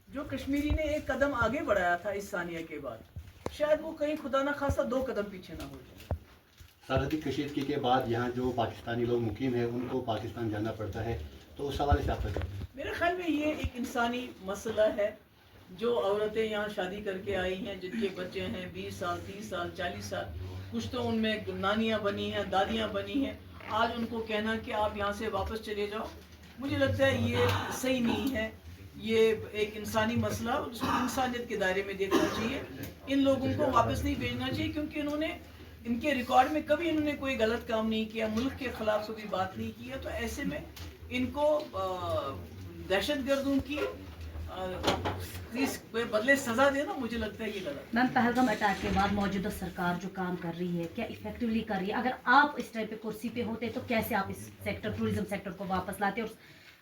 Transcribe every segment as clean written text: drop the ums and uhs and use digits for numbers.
جو کشمیری نے ایک قدم آگے بڑھایا تھا اس ثانیہ کے بعد، شاید وہ کہیں خدا نہ خواستہ 2 قدم پیچھے نہ ہو جائے۔ سرحدی کشیدگی کے بعد یہاں جو پاکستانی لوگ مقیم ہیں ان کو پاکستان جانا پڑتا ہے، تو اس حوالے سے آپ کا کیا؟ میرے خیال میں یہ ایک انسانی مسئلہ ہے۔ جو عورتیں یہاں شادی کر کے آئی ہیں، جن کے بچے ہیں 20 سال 30 سال 40 سال، کچھ تو ان میں نانیاں بنی ہیں، دادیاں بنی ہیں، آج ان کو کہنا کہ آپ یہاں سے واپس چلے جاؤ، مجھے لگتا ہے یہ صحیح نہیں ہے۔ یہ ایک انسانی مسئلہ، اس کو انسانیت کے دائرے میں دیکھنا چاہیے۔ ان لوگوں کو واپس نہیں بھیجنا چاہیے، کیونکہ انہوں نے ان کے ریکارڈ میں کبھی انہوں نے کوئی غلط کام نہیں کیا، ملک کے خلاف کبھی بات نہیں کیا، تو ایسے میں ان کو دہشت گردوں کی بدلے سزا دینا مجھے لگتا ہے یہ غلط۔ میم پہلگام اٹیک کے بعد موجودہ سرکار جو کام کر رہی ہے کیا افیکٹولی کر رہی ہے؟ اگر آپ اس ٹائم پہ کرسی پہ ہوتے تو کیسے آپ اس سیکٹر ٹوریزم سیکٹر کو واپس لاتے اور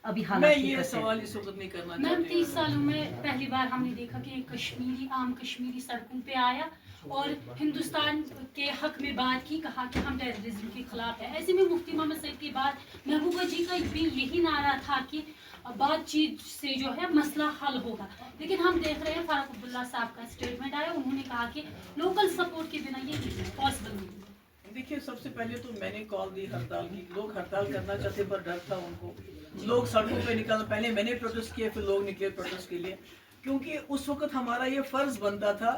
ابھی میں حالات یہ سوال اس وقت نہیں کرنا چاہتی میم ہوں۔ 30 سالوں میں پہلی بار ہم نے دیکھا کہ ایک کشمیری عام کشمیری سڑکوں پہ آیا اور ہندوستان کے حق میں بات کی، کہا کہ ہم ٹیررزم کے خلاف ہیں۔ ایسے میں مفتی محمد سعید کے بعد محبوبہ جی کا بھی یہی نعرہ تھا کہ بات چیت سے جو ہے مسئلہ حل ہوگا، لیکن ہم دیکھ رہے ہیں فاروق عبداللہ صاحب کا اسٹیٹمنٹ آیا، انہوں نے کہا کہ لوکل سپورٹ کے بنا یہ پاسبل نہیں۔ دیکھیے، سب سے پہلے تو میں نے کال دی ہڑتال کی، لوگ ہڑتال کرنا چاہتے پر ڈر تھا ان کو، لوگ سڑکوں پہ نکلنا، پہلے میں نے پروٹیسٹ کیا پھر لوگ نکلے پروٹیسٹ کے لیے، کیونکہ اس وقت ہمارا یہ فرض بنتا تھا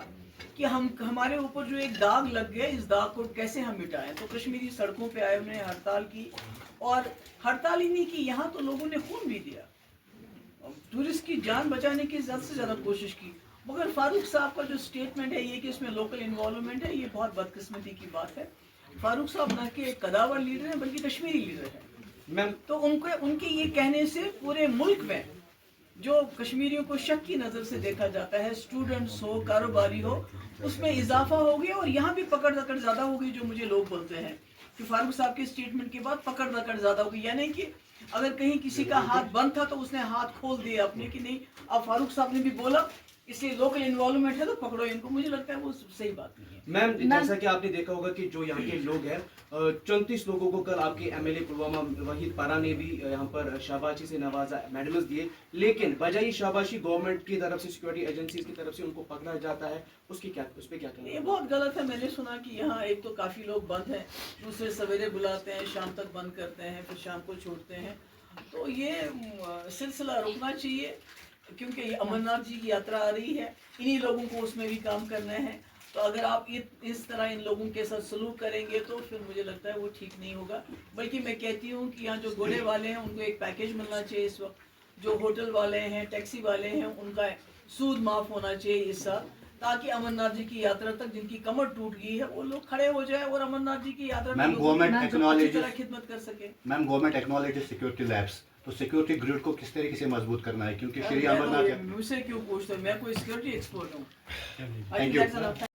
کہ ہمارے اوپر جو ایک داغ لگ گیا، اس داغ کو کیسے ہم مٹائیں۔ تو کشمیری سڑکوں پہ آئے، انہوں نے ہڑتال کی، اور ہڑتال ہی نہیں کی، یہاں تو لوگوں نے خون بھی دیا، ٹورسٹ کی جان بچانے کی زیادہ سے زیادہ کوشش کی۔ مگر فاروق صاحب کا جو سٹیٹمنٹ ہے یہ کہ اس میں لوکل انوالومنٹ ہے، یہ بہت بدقسمتی کی بات ہے۔ فاروق صاحب نہ کہ کداور لیڈر ہیں بلکہ کشمیری لیڈر ہیں، تو ان کے یہ کہنے سے پورے ملک میں جو کشمیریوں کو شک کی نظر سے دیکھا جاتا ہے، اسٹوڈنٹس ہو، کاروباری ہو، اس میں اضافہ ہو گیا، اور یہاں بھی پکڑ دکڑ زیادہ ہو گئی۔ جو مجھے لوگ بولتے ہیں کہ فاروق صاحب کے اسٹیٹمنٹ کے بعد پکڑ دکڑ زیادہ ہو گئی، یعنی کہ اگر کہیں کسی کا ہاتھ بند تھا تو اس نے ہاتھ کھول دیا اپنے، کہ نہیں اب فاروق صاحب نے بھی بولا اس لیے لوکل انوالومنٹ ہے تو پکڑو ان کو۔ مجھے لگتا ہے وہ صحیح بات نہیں ہے۔ میم جیسا کہ آپ نے دیکھا ہوگا کہ جو یہاں کے لوگ ہیں 34 لوگوں کو کل آپ کے M L A Pulwama Waheed Para نے بھی یہاں پر شاباشی سے نوازا، میڈلز دیے، لیکن بجائے شاباشی گورنمنٹ کی طرف سے، سیکورٹی ایجنسیز کی طرف سے ان کو پکڑا جاتا ہے، اس پہ کیا کہنا ہے؟ یہ بہت غلط ہے۔ میں نے سنا کہ یہاں ایک تو کافی لوگ بند ہیں، دوسرے سویرے بلاتے ہیں، شام تک بند کرتے ہیں، پھر شام کو چھوڑتے ہیں، تو یہ سلسلہ رکنا چاہیے، کیونکہ یہ امرناتھ جی کی یاترا آ رہی ہے، انہی لوگوں کو اس میں بھی کام کرنا ہے، تو اگر آپ اس طرح ان لوگوں کے ساتھ سلوک کریں گے تو پھر مجھے لگتا ہے وہ ٹھیک نہیں ہوگا۔ بلکہ میں کہتی ہوں کہ یہاں جو گھوڑے والے ہیں ان کو ایک پیکیج ملنا چاہیے اس وقت، جو ہوٹل والے ہیں، ٹیکسی والے ہیں، ان کا سود معاف ہونا چاہیے اس سال، تاکہ امرناتھ جی کی یاترا تک جن کی کمر ٹوٹ گئی ہے وہ لوگ کھڑے ہو جائیں اور امرناتھ جی کی یاترا میں اچھی طرح خدمت کر سکیں۔ میم گورنمنٹ ایکنالجز سیکورٹی لیبس، تو سیکورٹی گریڈ کو کس طریقے سے مضبوط کرنا ہے، کیونکہ شری امرناتھ مجھ سے کیوں پوچھتے ہیں، میں کوئی سیکورٹی ایکسپرٹ ہوں۔ Thank you.